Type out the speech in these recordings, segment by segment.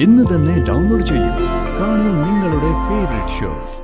ഇന്ന് തന്നെ ഡൗൺലോഡ് ചെയ്യൂ. കാണൂ നിങ്ങളുടെ ഫേവറേറ്റ് ഷോസ്.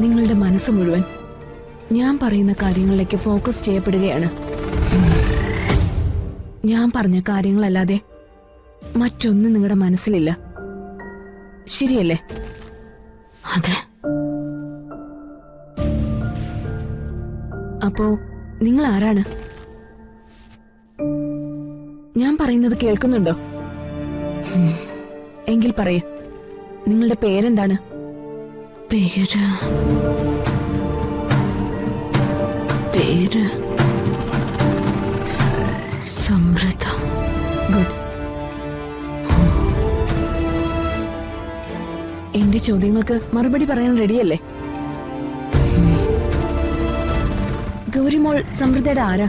നിങ്ങളുടെ മനസ്സ് മുഴുവൻ ഞാൻ പറയുന്ന കാര്യങ്ങളിലേക്ക് ഫോക്കസ് ചെയ്യപ്പെടുകയാണ്. ഞാൻ പറഞ്ഞ കാര്യങ്ങളല്ലാതെ മറ്റൊന്നും നിങ്ങളുടെ മനസ്സിലില്ല, ശരിയല്ലേ? അതെ. അപ്പോ നിങ്ങൾ ആരാണ്? ഞാൻ പറയുന്നത് കേൾക്കുന്നുണ്ടോ? എങ്കിൽ പറയൂ, നിങ്ങളുടെ പേരെന്താണ്? പേര് സമൃദ്ധ. ഗുഡ്. എന്റെ ചോദ്യങ്ങൾക്ക് മറുപടി പറയാൻ റെഡിയല്ലേ? ഗൗരിമോൾ സമൃദ്ധയുടെ ആരാ?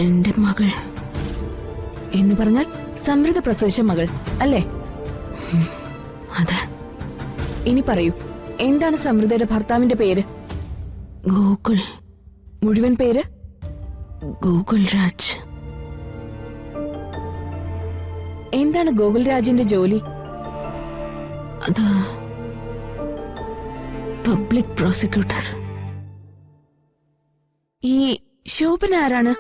എന്റെ മകൾ. എന്ന് പറഞ്ഞാൽ സമൃദ്ധ പ്രസവിച്ച മകൾ അല്ലേ? അതെ. ഇനി പറയൂ, എന്താണ് സമൃദ്ധയുടെ ഭർത്താവിന്റെ പേര്? ഗോകുൽ. മുഴുവൻ പേര്? ഗോകുൽ രാജ്. എന്താണ് ഗോകുൽ രാജിന്റെ ജോലി? അത് പബ്ലിക് പ്രോസിക്യൂട്ടർ. ഈ ശോഭന ആരാണ്?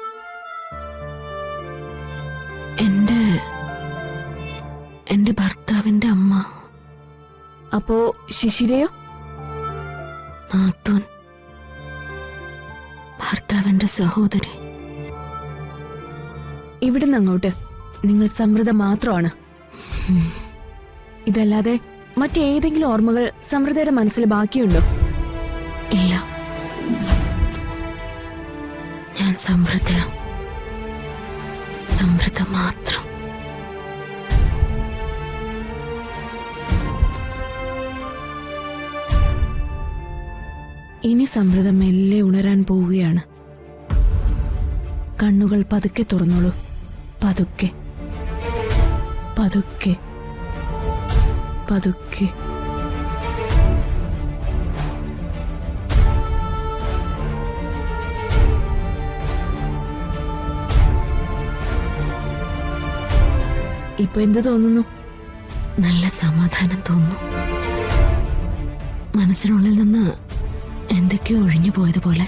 എന്റെ ഭർത്താവിന്റെ അമ്മ. അപ്പോ ശിശിരയോ? നാത്തൂൻ, ഭർത്താവിന്റെ സഹോദരി. ഇവിടുന്ന് അങ്ങോട്ട് നിങ്ങൾ സമൃദ്ധ മാത്രമാണ്. ഇതല്ലാതെ മറ്റേതെങ്കിലും ഓർമ്മകൾ സമൃദ്ധയുടെ മനസ്സിൽ ബാക്കിയുണ്ടോ? ഇല്ല, ഞാൻ സമൃദ്ധ മാത്രം. ഇനി സമൃദ്ധ മെല്ലെ ഉണരാൻ പോവുകയാണ്. കണ്ണുകൾ പതുക്കെ തുറന്നോളൂ. പതുക്കെ പതുക്കെ പതുക്കെ. ഇപ്പൊ എന്ത് തോന്നുന്നു? നല്ല സമാധാനം തോന്നുന്നു. മനസ്സിനുള്ളിൽ നിന്ന് എന്തൊക്കെയോ ഒഴിഞ്ഞു പോയതുപോലെ.